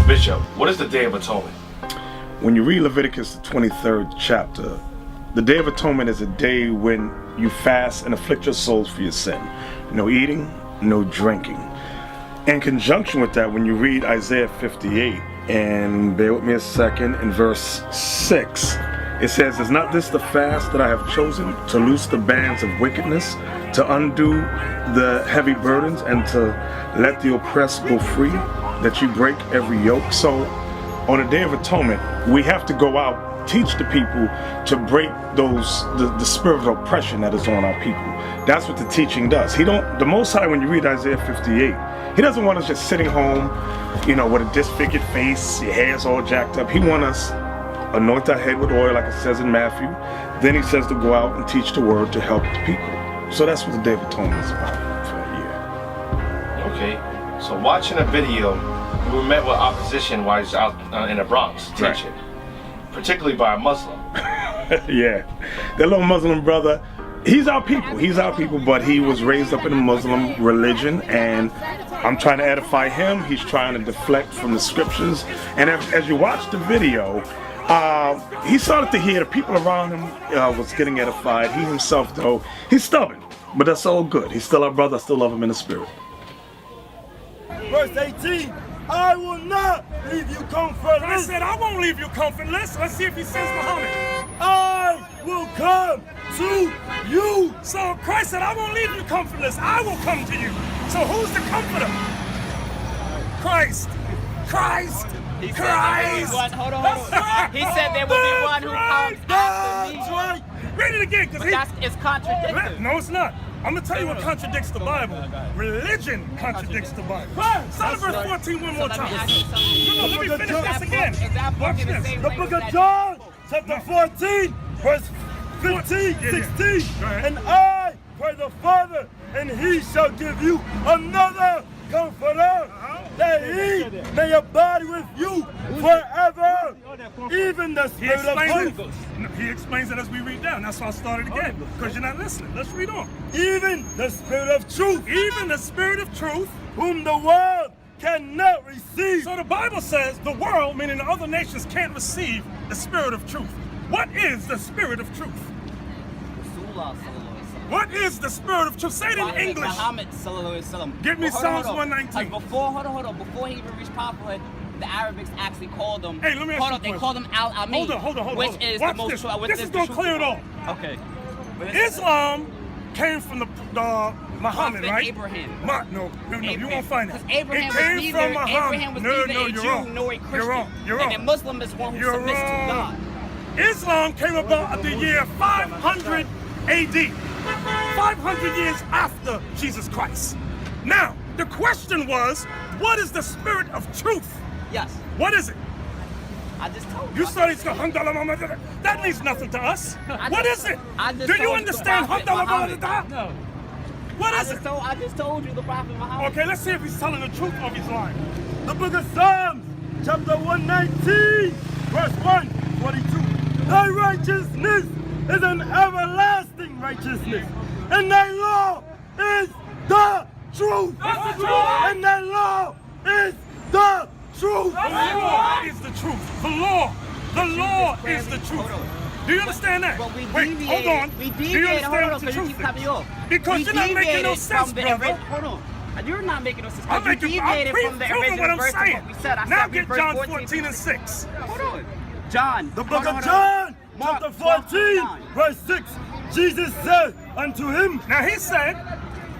Bishop, what is the Day of Atonement? When you read Leviticus, the 23rd chapter, the Day of Atonement is a day when you fast and afflict your souls for your sin. No eating, no drinking. In conjunction with that, when you read Isaiah 58, and bear with me a second, in verse 6, it says, "Is not this the fast that I have chosen, to loose the bands of wickedness, to undo the heavy burdens, and to let the oppressed go free, that you break every yoke?" So on the Day of Atonement, we have to go out, teach the people to break the spirit of oppression that is on our people. That's what the teaching does. The Most High, when you read Isaiah 58, He doesn't want us just sitting home, with a disfigured face, your hair's all jacked up. He wants us anoint our head with oil, like it says in Matthew. Then He says to go out and teach the word to help the people. So that's what the Day of Atonement is about for that year. Okay, so watching a video, we met with opposition while he's out in the Bronx teaching, particularly by a Muslim. Yeah, that little Muslim brother, he's our people, but he was raised up in a Muslim religion, and I'm trying to edify him. He's trying to deflect from the scriptures, and as you watch the video, he started to hear the people around him was getting edified. He himself, though, he's stubborn, but that's all good. He's still our brother. I still love him in the spirit. Verse 18, "I will not leave you comfortless." I said, I won't leave you comfortless. Let's see if he says Muhammad. "I will come to you." So Christ said, I won't leave you comfortless. I will come to you. So who's the comforter? Christ. Christ. He said Christ. hold on. He said there will be one who comes after me. That's right. Read it again, because it's contradictory. No, it's not. I'm going to tell you what contradicts the Bible. Religion contradicts the Bible. Start verse 14 one more time. Let me finish this again. Watch this. The book of John, chapter 14, verse 15, 16. "And I pray the Father, and He shall give you another Comforter, that He may abide with you forever, even the Spirit of truth." He explains it as we read down. That's why I started again, because you're not listening. Let's read on. "Even the Spirit of truth, Even the Spirit of truth, whom the world cannot receive." So the Bible says the world, meaning the other nations, can't receive the Spirit of truth. What is the Spirit of truth? What is the Spirit of truth? Say it in English. Muhammad Give me Psalms 119. Hold on. Before he even reached prophethood, the Arabics actually called him. Hey, let me ask you a They question. called him Al-Amin. Hold on. Which is Watch the most this. true. This is going to clear it all. Okay. Islam came from the Muhammad, Prophet right? Abraham. No, you won't find that. Because Abraham was neither a Jew nor a Christian. You're wrong. And a Muslim is one who submits to God. Islam came about at the year 500 AD. 500 years after Jesus Christ. Now, the question was, what is the Spirit of truth? Yes. What is it? I just told You studied that means nothing to us. What is it? Do you understand? No. What is it? I just told you the Prophet Muhammad. Okay, let's see if he's telling the truth or if he's lying. The book of Psalms, chapter 119, verse 142. "Thy righteousness is an everlasting righteousness, and thy law is the truth." That's the truth. "And thy law is the truth." The law is the truth. The law is the truth. Do you understand that? But we Wait, hold deviated. on. We Do you deviated. understand Hold on, what the because you truth keep cutting me is? off. Because We you're not making no deviated sense, from the brother. Hold on. You're not making no sense. I'm You deviated from the proving original what I'm verse of saying. what we said. I Now said get verse John 14 14 and 6. Hold on. John. The book of John, chapter 14, verse 6. "Jesus said unto him." Now he said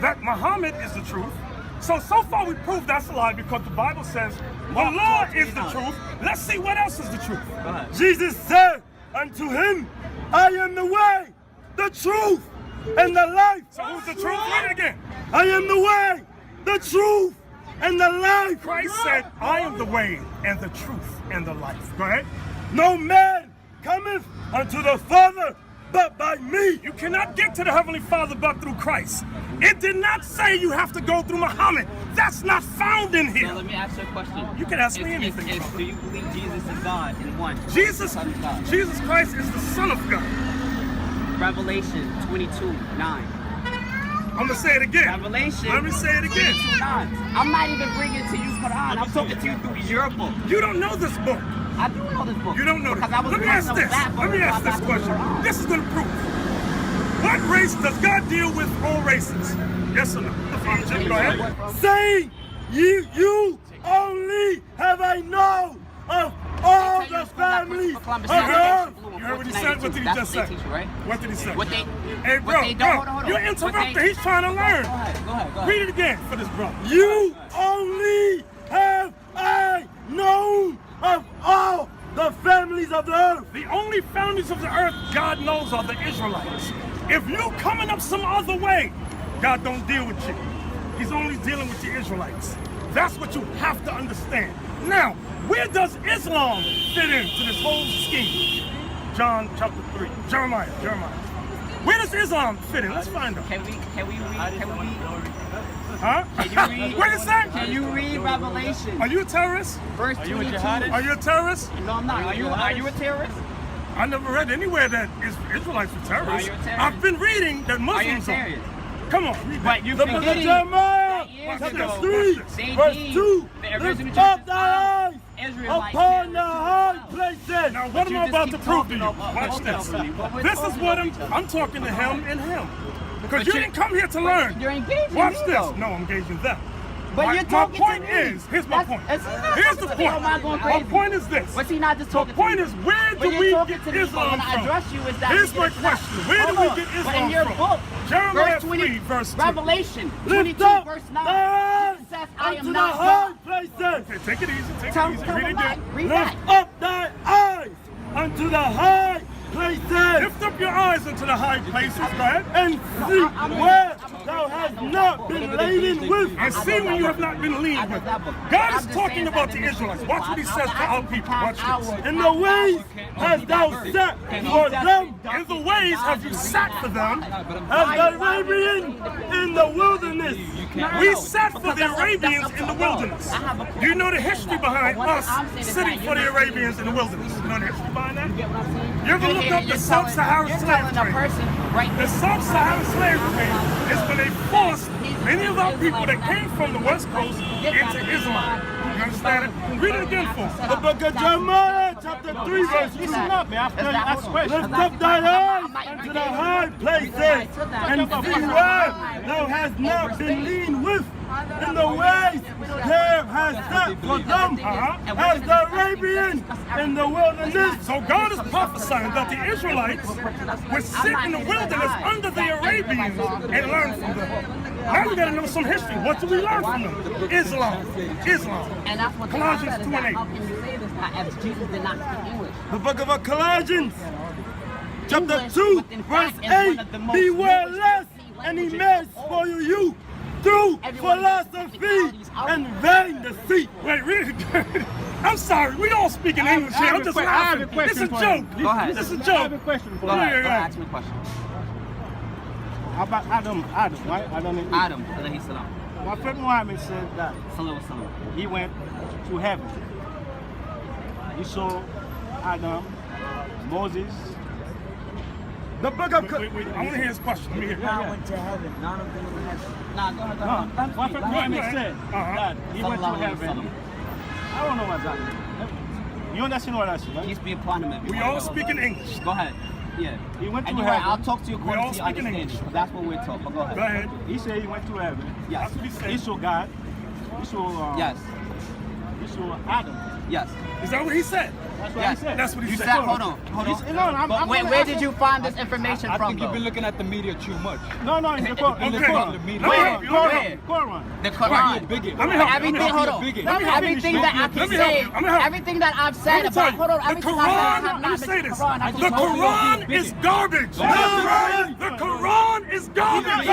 that Muhammad is the truth. So far we proved that's a lie, because the Bible says the law is the truth. Let's see what else is the truth. Go ahead. "Jesus said unto him, I am the way, the truth, and the life." So who's the truth? Read it again. "I am the way, the truth, and the life." Christ said, I am the way and the truth and the life. Go ahead. "No man cometh unto the Father but by me." You cannot get to the Heavenly Father but through Christ. It did not say you have to go through Muhammad. That's not found in So here. let me ask you a question. You can ask me anything, Do brother. you believe Jesus is God in one? Jesus Son of God. Christ is the Son of God. Revelation 22:9. I'm gonna say it again. Revelation. Let me say it again. 22:9. I'm not even bringing it to you, Qu'ran. I'm talking to you through your book. You don't know this book. I do know this book. You don't know this. Because I was Let me reading ask this. that book Let me before ask I this got to question. Qu'ran. This is gonna prove. What race does God deal with all races? Yes or no? Go ahead. Saying, you only have I known of all the families of earth. You heard what he said? What did he just say? What did he say? What they, Hey, what they don't, hold on. you're interrupting. He's trying to learn. Go ahead. Read it again for this brother. You only have I known of all the families of the earth. The only families of the earth God knows are the Israelites. If you coming up some other way, God don't deal with you. He's only dealing with the Israelites. That's what you have to understand. Now, where does Islam fit into this whole scheme? John chapter 3. Jeremiah. Where does Islam fit in? Let's find out. Can we read? Huh? Can you read? What is that? Can you read Revelation? Are you a terrorist? Verse 22. Are you a terrorist? No, I'm not. Are you a terrorist? I never read anywhere that Israelites were terrorists. Are you a terrorist? I've been reading that Are you a Muslims are. terrorist? Come on, read that. But you The book of forgetting Jeremiah, years chapter ago, 3, they verse deemed 2. the original Lift up churches thy eyes Israelites upon the terrorists. high places. Now, what am you I just about to keep prove to you? talking Watch over this. me. What we're This is talking what over each other. I'm talking to him and him. Because But you you're- didn't come here to learn. You're engaging Watch me, this. though. No, I'm engaging them. But my, you're talking my point to me. is, here's my point. Here's Here's the You don't mind point. going My crazy. point is this. Was he not just The talking point to is, me? where But do you're we talking get to me, but Islam when I from? address you, is that Here's you my get not- question. Where do Hold we on. get But Islam in your from? book, Jeremiah verse 20, 3, verse 2. Revelation Lift 22, up verse thy 9. eyes It says, I am unto the not high God. places. Okay, take it easy. Take Tell it easy. me Read again. Read that. Lift up thy eyes unto the high places. Lift up your eyes into the high places, go ahead. And see where thou hast not been laden with. And see when you have not been leaned with. God is talking about the Israelites. Watch what he says to our people. Watch this. In the ways hast thou set for them, In the ways have you sat for them. as the Arabian in the wilderness. We sat for the Arabians in the wilderness. Do you know the history behind us sitting for the Arabians in the wilderness? You know the history behind that? You ever look up the Sub-Saharan slave trade? The Sub-Saharan slave trade is when they forced many of our people that came from the West Coast into Islam. You understand it? Read it again for us. The book of Jeremiah, chapter 3, verse 2. Lift up thy eyes unto the high places, and see where thou hast not been lean with. In the ways there has set for them, as the Arabian in the wilderness. So God is prophesying that the Israelites would sit in the wilderness under the Arabians and learn from them. Now we gotta know some history. What do we learn from them? Islam. And that's what Colossians 2 and 8. How can you say this now if Jesus did not speak English? The book of Colossians, chapter English, 2, with, in verse fact, is one 8. of the most Beware noisy lest any man spoil you through philosophy and vain deceit. Wait, read it again. I'm sorry, we all speak in English here. I'm just laughing. It's a joke. Go ahead. It's a I have a joke. question for Go you. ahead, Yeah. ask me a question. About Adam, right? Adam, alayhi salam. Prophet Muhammad said that Sallallahu alaihi wasallam. he went to heaven. He saw Adam, Moses. The book of Wait, I want to hear his question. Let me hear it. I went to heaven. None of them has. Nah, go ahead. No, Prophet Muhammad said that he went to Sallallahu alaihi heaven. wasallam. I don't know what's that. You understand what I said, right? Peace be upon him. We all speak in English. Go ahead. Yeah. He went to Anyway, heaven. I'll talk to you We all according to your speak in understanding, English. because that's what we're talking. Go ahead. Go ahead. He said he went to heaven. Yes. That's what he said. He saw God. He saw Yes. he saw Adam. Yes. Is that what he said? That's what Yes. he said. That's what he You said. said, hold on. But where did you find this information I from, think you've been though? looking at the media too much. No, in the Quran. In the Okay. Quran. Let me Where? help you. Let me help Where? you. Quran. The You're Quran. bigot. Let me help you. Everything, hold on. Bigot. Let me help you. Everything that I Let can me help say, you. Let me help you. everything that I've Let said me tell about, you, hold on, the everything Quran, I've let me not say mentioned this. the Quran. I The just told you. Quran is garbage. The Quran is garbage.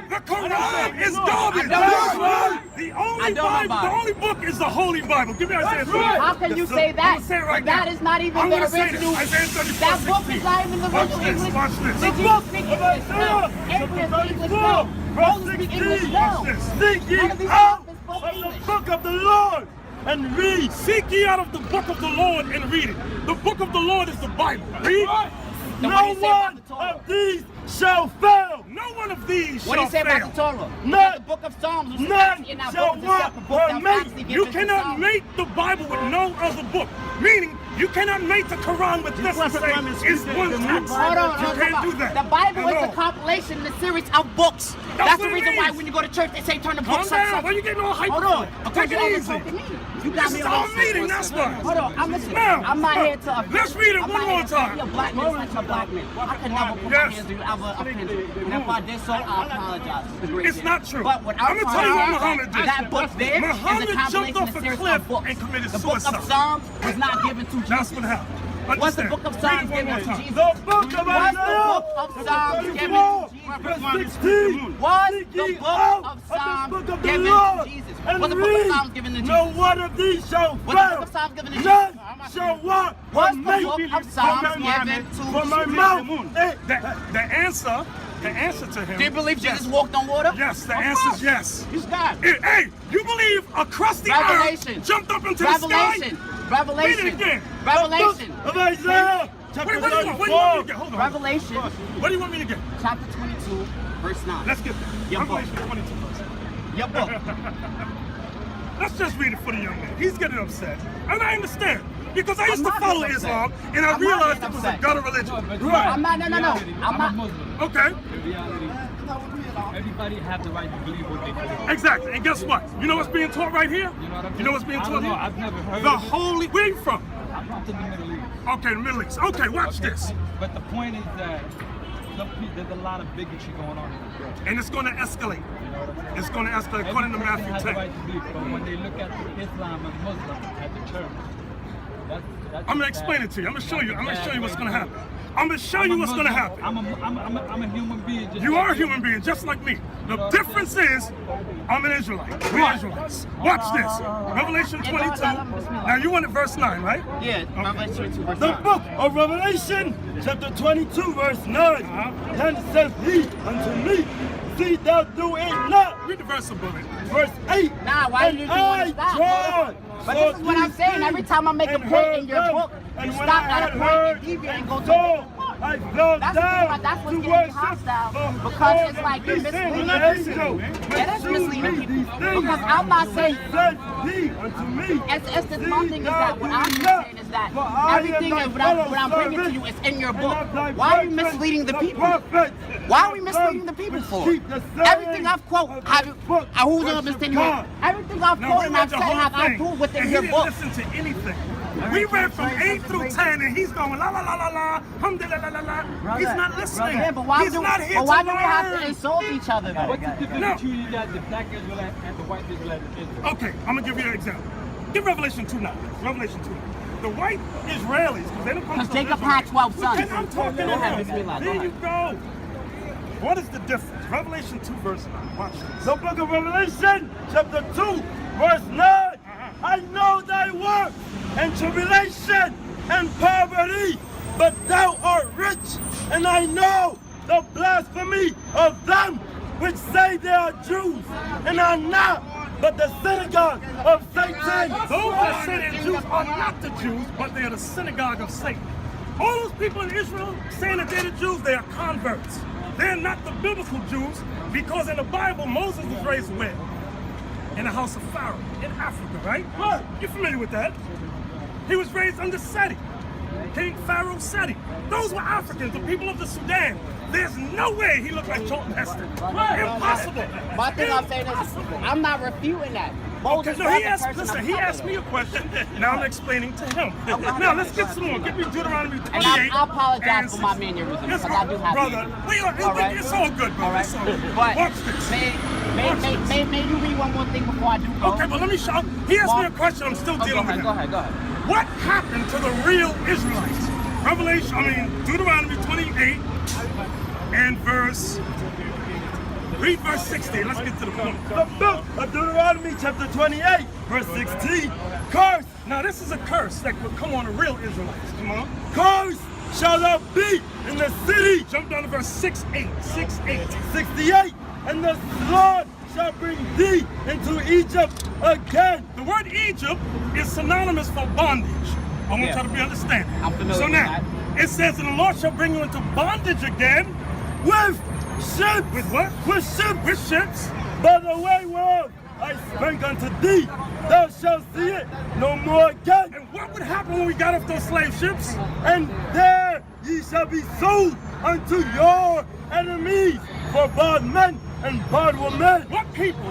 The Quran is garbage. The only book is the Holy Bible. Give me Isaiah 34. How can you say that? I'm gonna say it right That now. is not even I'm the gonna say original. this. Isaiah 34, That book 16. is not even the Watch original this, English. watch this. Did you speak English now? Abraham speak English now. Moses speak English now. Watch this. Seek ye None of these out prophets spoke of the English. book of the Lord and read. Seek ye out of the book of the Lord and read it. The book of the Lord is the Bible. Read. Then No what do you say about one the Torah? of these shall fail. No one of these What do shall you say fail. about the Torah? None. The book of Psalms was None in our shall book, the want separate book that was permit. actually You given to cannot Psalms. make the Bible with no other book. Meaning, you cannot make the Quran with this and say it's one text. Hold on, You can't do that. The Bible at is a all. compilation, a series of books. That's That's the what it reason why is. when you go to church, they say turn the Calm books down. upside. Why you getting all hyped? Hold on. Take Because it you easy. overtalking me. You got This me is on our this. meeting, that's why. Hold on, I'm listening. Now, I'm not here to offend. let's read it I'm one not more here to time. be a black man such a black man. I could never put my Yes. hands on you, ever offend you. And if I did so, I apologize. It's not true. But what I'm I'm gonna trying tell you to what say Muhammad is did. that book there is a Muhammad jumped compilation off of a series cliff of books. and committed The book suicide. of Psalms was not given to Jesus. That's what happened. Was the Understand. book of Read Psalms it one more given to time. Jesus? The book of Was the Isaiah, book of Psalms given to 34, Jesus? verse 16. Was Seek the ye book out of the Psalms book of the given Lord, to Jesus? and Was the book of read. Psalms given to No Jesus? one of these shall Was the book fail. of Psalms given to None Jesus? shall want Was the permit book of from Psalms my mouth- given to from my Jesus? mouth. The answer to him. Do you believe yes. Jesus walked on water? Yes, the Of answer course. is yes. He's God. Hey, you believe a crusty Revelation. earth jumped up into Revelation. the sky? Revelation. Read it again. Revelation. Of Isaiah, chapter Wait, what do you want me 34. to get? Hold on. Revelation, What do you want me to get? chapter 22, verse 9. Let's get there. Your book. Revelation 22 verse. Your book. Let's just read it for the young man. He's getting upset. And I understand. Because I used I'm to not follow getting Islam, upset. and I I'm not realized getting it was a upset. gutter religion. I'm not, no. I'm not. Okay, In reality, everybody have the right to believe what they believe. exactly. And guess what? You know what's being taught right here? You know what I'm You know what's being I taught don't know. here? I've never heard The of it. holy. Where you from? I'm from the Middle East. Okay, the Middle East. Okay, watch Okay, this. But the point is that there's a lot of bigotry going on in the world. And it's going to escalate. You know what I'm saying? It's going to escalate according to Every person Matthew has the 10. right to believe, but when they look at Islam and Muslim as a term, that's I'm gonna a explain bad- it to you. I'm gonna show you. I'm gonna that's a show you bad what's way gonna to happen. do it. I'm gonna show you what's gonna happen. I'm a human being. Just You like are a human being, just like me. The difference is, I'm an Israelite. We're Israelites. Watch this. Revelation 22. Now you want it verse 9, right? Yeah, Revelation 22, verse The 9. book of Revelation, chapter 22, verse 9. Then says he unto me, see thou do it not. Read the verse above it. Verse 8. Nah, why and you want to stop? John, But this is what I'm saying. Every time I make a point in your book, you stop at a point and deviate and go to a different part. I fell That's the thing down about that's what's to getting me worship hostile the because it's Lord like you're and misleading the people. angel. It is misleading people These things because I'm not saying. said he unto me. It's the one thing is that what I'm See saying is that thou do not, everything for I that am what I'm thy bringing to fellow you is in your servant, book. and of thy Why are you brethren, misleading the people? prophets, Why are we of misleading them the people which for? keep the Everything saying I've quoted, of have the you, book who's of understanding the here? God. Everything I've Now quoted we and read I've the said whole have I thing, proved within and your he didn't book. listen to anything. We read from 8 through 10, and he's going la la la la la, hum la la la la. He's not listening. Yeah, but why He's do not here but why to do we have to learn. insult each other though? What's the difference No. between you got the black Israelite and the white Israelite in Israel? Okay, I'm gonna give you an example. Give Revelation 2 now. Revelation 2. The white Israelis, because they don't come Because from Jacob Israel. had 12 sons. Okay, I'm talking Go ahead, about. Bismillah, go There ahead. you go. What is the difference? Revelation 2 verse 9. Watch this. The book of Revelation, chapter 2, verse 9. I know thy work and tribulation and poverty, but thou art rich, and I know the blasphemy of them which say they are Jews and are not, but the synagogue of Satan. Those that say they're Jews are not the Jews, but they are the synagogue of Satan. All those people in Israel saying that they're the Jews, they are converts. They're not the biblical Jews, because in the Bible, Moses was raised where? In the house of Pharaoh, in Africa, right? Right. You're familiar with that. He was raised under Seti, King Pharaoh Seti. Those were Africans, the people of the Sudan. There's no way he looked like Charlton Heston. Impossible. My thing I'm saying is, Impossible. I'm not refuting that. Okay, Moses no, was he the asked, person listen, I'm he talking asked me a about. question, now I'm explaining to him. Now, let's get some more. Give me Deuteronomy 28. And I apologize for my 6. mannerisms, Yes, because I do have brother, mannerisms. all right. It's all good, brother. All right. It's all good. But Watch this. may you read one more thing before I do go? Okay, but let me show. He asked me a question, I'm still Oh, dealing with him. go ahead. What happened to the real Israelites? Deuteronomy 28 and read verse 16. Let's get to the point. The book of Deuteronomy, chapter 28, verse 16. Curse, Now, this is a curse that would come on the real Israelites. Come on. curse shall thou be in the city. Jump down to verse 6:8. 6:8. 68. And the Lord shall bring thee into Egypt again. The word Egypt is synonymous for bondage. I want Yeah. y'all to be understanding. I'm familiar So with now, it says, and the Lord shall bring you into bondage again with ships. With what? With ships. With ships? By the way whereof I spake unto thee, thou shalt see it no more again. And what would happen when we got off those slave ships? And there ye shall be sold unto your enemies for bondmen and bondwomen. What people,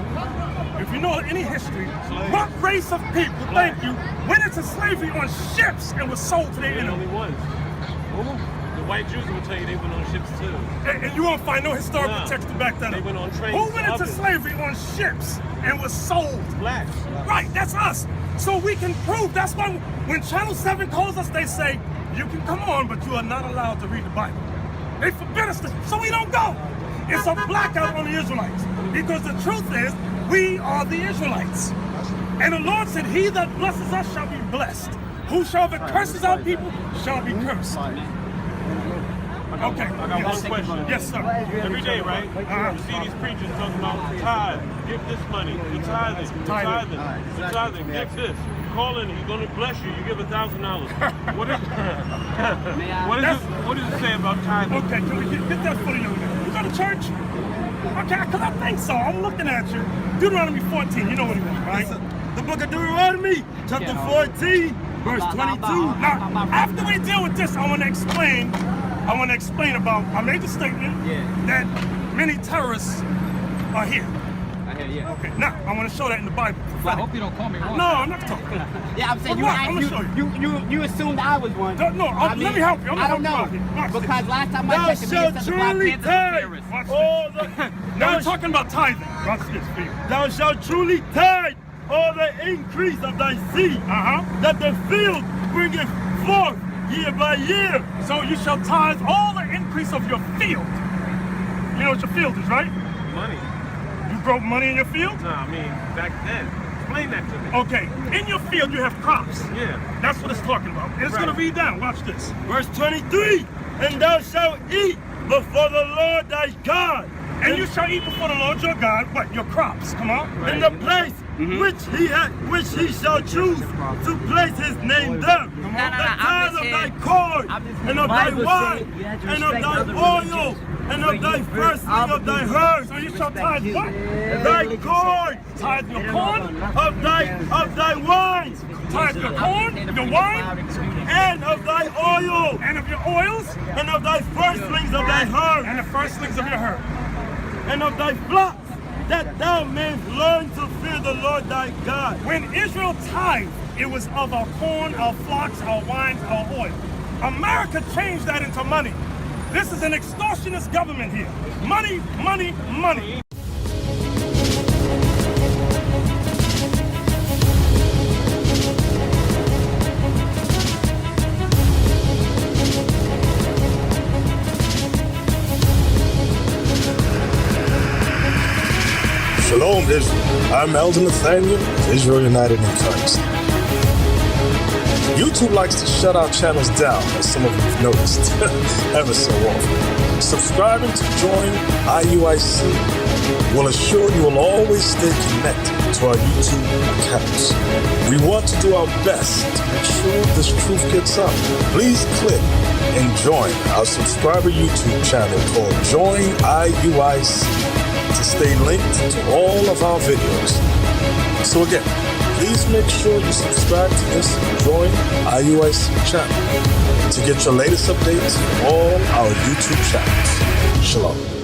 if you know any history, what race of people, thank you, went into slavery on ships and was sold to their The only enemies? ones. The white Jews will tell you they went on ships too. And you won't find no historical No. text to back that They up. went on trains Who went to into others. slavery on ships and was sold? Blacks. Right, that's us. So we can prove. That's why when Channel 7 calls us, they say, you can come on, but you are not allowed to read the Bible. They forbid us to, so we don't go. It's a blackout on the Israelites. Because the truth is, we are the Israelites. And the Lord said, he that blesses us shall be blessed. Whosoever curses our people shall be cursed. Okay. I got one question. Yes, sir. Every day, right? You see these preachers talking about tithe, give this money, the tithing, the tithing, give this. Call in, he's going to bless you, you give $1,000. What does it say about tithing? Okay, can we get that for the young man? You go to church? Okay, because I think so. I'm looking at you. Deuteronomy 14, you know what he wants, right? The book of Deuteronomy, chapter 14, verse 22. Now, after we deal with this, I want to explain about, I made the statement that many terrorists are here. Okay, now, I want to show that in the Bible. I hope you don't call me wrong. No, I'm not talking. Yeah, I'm saying you Well, I'm asked gonna you assumed I was one. No, let me help you. I'm I don't gonna know. help you out here. Watch Because last time I Thou checked, the shalt man said the Black truly Panthers were tithe terrorists. Watch all this. the Now we're talking about tithing. Watch this for you. thou shalt truly tithe all the increase of thy seed, that the field bringeth forth year by year. So you shall tithe all the increase of your field. You know what your field is, right? Money. You grow money in your field? No, I mean, back then. Explain that to me. Okay, in your field you have crops. Yeah. That's what it's talking about. It's Right. going to read down. Watch this. Verse 23, and thou shalt eat before the Lord thy God, And you shall eat before the Lord your God, what? Your crops. Come on. in the place which he shall choose to place his name there. The tithe of thy corn, and of thy wine, and of thy oil, and of thy firstling of thy herds. So you shall tithe what? Thy corn, Tithe your corn, of thy wine, tithe your corn, your wine, and of thy oil, and of your oils, and of thy firstlings of thy herds, and the firstlings of your herd. and of thy flocks, that thou mayest learn to fear the Lord thy God. When Israel tithed, it was of our corn, our flocks, our wines, our oil. America changed that into money. This is an extortionist government here. Money, money, money. Shalom, Israel. I'm Elder Nathanyel of Israel United in Christ. YouTube likes to shut our channels down, as some of you have noticed, ever so often. Subscribing to join IUIC will assure you will always stay connected to our YouTube accounts. We want to do our best to make sure this truth gets out. Please click and join our subscriber YouTube channel called Join IUIC to stay linked to all of our videos. So again, please make sure you subscribe to this Join IUIC channel to get your latest updates from all our YouTube channels. Shalom.